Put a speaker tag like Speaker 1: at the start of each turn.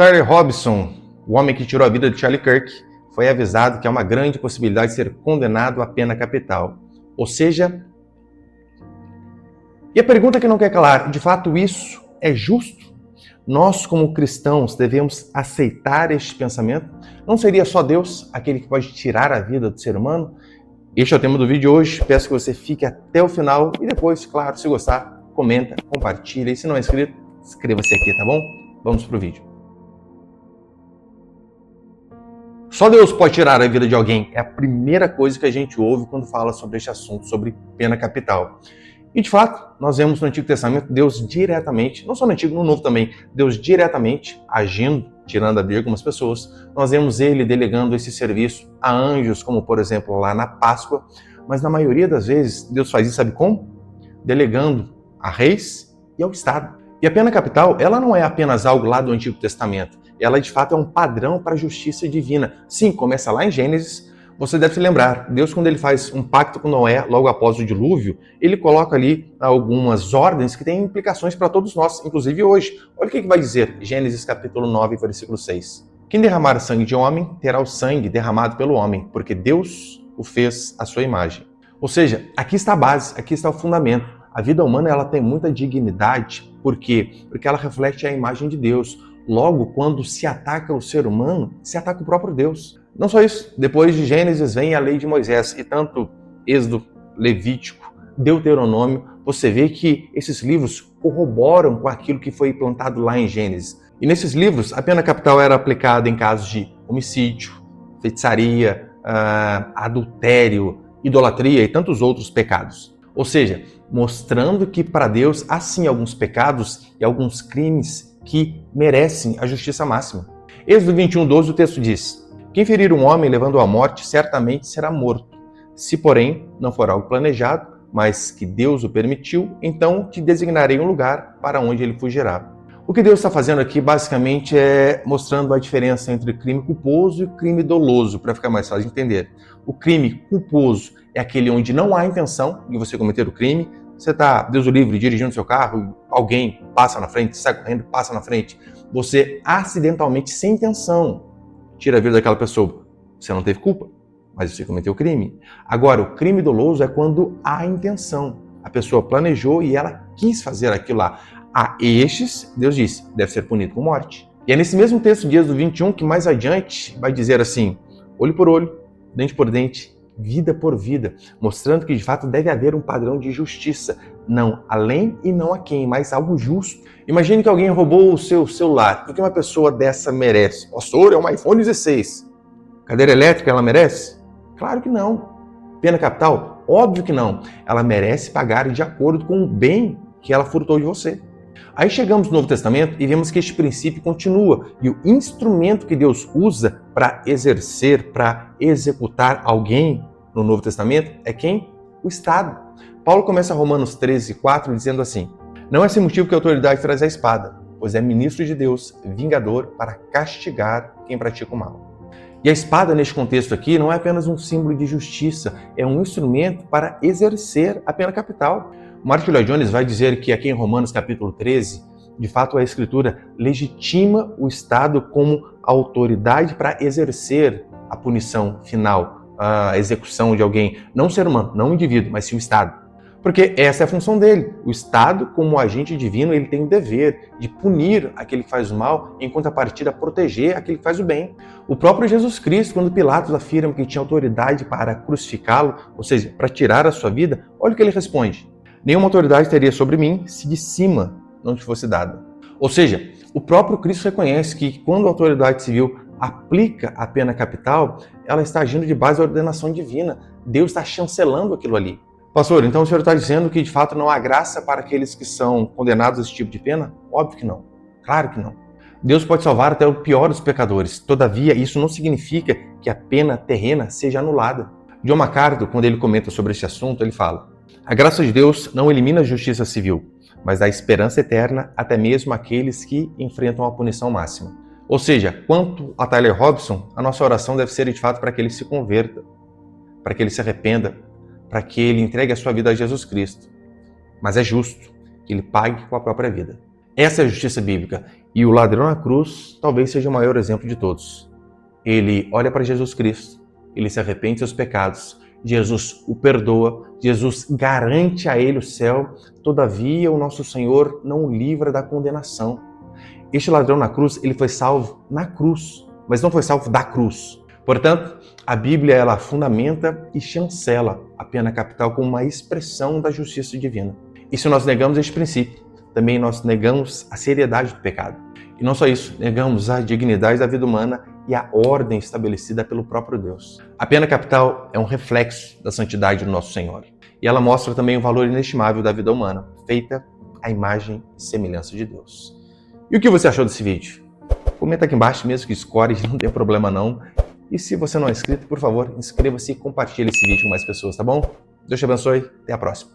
Speaker 1: Tyler Robson, o homem que tirou a vida de Charlie Kirk, foi avisado que há uma grande possibilidade de ser condenado à pena capital. Ou seja, e a pergunta que não quer calar, de fato isso é justo? Nós, como cristãos, devemos aceitar este pensamento? Não seria só Deus aquele que pode tirar a vida do ser humano? Este é o tema do vídeo de hoje. Peço que você fique até o final e depois, claro, se gostar, comenta, compartilha. E se não é inscrito, inscreva-se aqui, tá bom? Vamos pro vídeo. Só Deus pode tirar a vida de alguém. É a primeira coisa que a gente ouve quando fala sobre este assunto, sobre pena capital. E de fato, nós vemos no Antigo Testamento Deus diretamente, não só no Antigo, no Novo também, Deus diretamente agindo, tirando a vida de algumas pessoas. Nós vemos Ele delegando esse serviço a anjos, como por exemplo lá na Páscoa, mas na maioria das vezes Deus faz isso, sabe como? Delegando a reis e ao Estado. E a pena capital, ela não é apenas algo lá do Antigo Testamento, ela de fato é um padrão para a justiça divina. Sim, começa lá em Gênesis. Você deve se lembrar, Deus, quando ele faz um pacto com Noé logo após o dilúvio, ele coloca ali algumas ordens que têm implicações para todos nós, inclusive hoje. Olha o que vai dizer Gênesis capítulo 9, versículo 6. Quem derramar sangue de homem, terá o sangue derramado pelo homem, porque Deus o fez à sua imagem. Ou seja, aqui está a base, aqui está o fundamento. A vida humana ela tem muita dignidade, por quê? Porque ela reflete a imagem de Deus. Logo, quando se ataca o ser humano, se ataca o próprio Deus. Não só isso, depois de Gênesis vem a lei de Moisés, e tanto Êxodo, Levítico, Deuteronômio, você vê que esses livros corroboram com aquilo que foi plantado lá em Gênesis. E nesses livros, a pena capital era aplicada em casos de homicídio, feitiçaria, adultério, idolatria e tantos outros pecados. Ou seja, mostrando que para Deus há sim alguns pecados e alguns crimes que merecem a justiça máxima. Êxodo 21:12, o texto diz: quem ferir um homem levando-o à morte, certamente será morto. Se, porém, não for algo planejado, mas que Deus o permitiu, então te designarei um lugar para onde ele fugirá. O que Deus está fazendo aqui, basicamente, é mostrando a diferença entre crime culposo e crime doloso, para ficar mais fácil de entender. O crime culposo é aquele onde não há intenção de você cometer o crime. Você está, Deus o livre, dirigindo seu carro, alguém passa na frente, sai correndo, passa na frente. Você acidentalmente, sem intenção, tira a vida daquela pessoa. Você não teve culpa, mas você cometeu o crime. Agora, o crime doloso é quando há intenção. A pessoa planejou e ela quis fazer aquilo lá. A estes, Deus disse, deve ser punido com morte. E é nesse mesmo texto de Êxodo 21 que mais adiante vai dizer assim: olho por olho, dente por dente, vida por vida, mostrando que de fato deve haver um padrão de justiça, não além e não aquém, mas algo justo. Imagine que alguém roubou o seu celular. O que uma pessoa dessa merece? Pastor, é um iPhone 16. Cadeira elétrica ela merece? Claro que não. Pena capital? Óbvio que não. Ela merece pagar de acordo com o bem que ela furtou de você. Aí chegamos no Novo Testamento e vemos que este princípio continua. E o instrumento que Deus usa para exercer, para executar alguém no Novo Testamento é quem? O Estado. Paulo começa Romanos 13:4 dizendo assim: não é sem motivo que a autoridade traz a espada, pois é ministro de Deus, vingador para castigar quem pratica o mal. E a espada, neste contexto aqui, não é apenas um símbolo de justiça, é um instrumento para exercer a pena capital. Martin Lloyd Jones vai dizer que aqui em Romanos capítulo 13, de fato a Escritura legitima o Estado como autoridade para exercer a punição final, a execução de alguém, não o ser humano, não o indivíduo, mas sim o Estado. Porque essa é a função dele. O Estado, como agente divino, ele tem o dever de punir aquele que faz o mal, em contrapartida proteger aquele que faz o bem. O próprio Jesus Cristo, quando Pilatos afirma que tinha autoridade para crucificá-lo, ou seja, para tirar a sua vida, olha o que ele responde: nenhuma autoridade teria sobre mim se de cima não te fosse dada. Ou seja, o próprio Cristo reconhece que quando a autoridade civil aplica a pena capital, ela está agindo de base à ordenação divina. Deus está chancelando aquilo ali. Pastor, então o senhor está dizendo que de fato não há graça para aqueles que são condenados a esse tipo de pena? Óbvio que não. Claro que não. Deus pode salvar até o pior dos pecadores. Todavia, isso não significa que a pena terrena seja anulada. John MacArthur, quando ele comenta sobre este assunto, ele fala: a graça de Deus não elimina a justiça civil, mas dá esperança eterna até mesmo àqueles que enfrentam a punição máxima. Ou seja, quanto a Tyler Robson, a nossa oração deve ser de fato para que ele se converta, para que ele se arrependa, para que ele entregue a sua vida a Jesus Cristo. Mas é justo que ele pague com a própria vida. Essa é a justiça bíblica. E o ladrão na cruz talvez seja o maior exemplo de todos. Ele olha para Jesus Cristo, ele se arrepende de seus pecados, Jesus o perdoa, Jesus garante a ele o céu, todavia o nosso Senhor não o livra da condenação. Este ladrão na cruz, ele foi salvo na cruz, mas não foi salvo da cruz. Portanto, a Bíblia ela fundamenta e chancela a pena capital como uma expressão da justiça divina. E se nós negamos este princípio, também nós negamos a seriedade do pecado. E não só isso, negamos a dignidade da vida humana e a ordem estabelecida pelo próprio Deus. A pena capital é um reflexo da santidade do nosso Senhor. E ela mostra também o valor inestimável da vida humana, feita à imagem e semelhança de Deus. E o que você achou desse vídeo? Comenta aqui embaixo, mesmo que score, não tem problema não. E se você não é inscrito, por favor, inscreva-se e compartilhe esse vídeo com mais pessoas, tá bom? Deus te abençoe, até a próxima.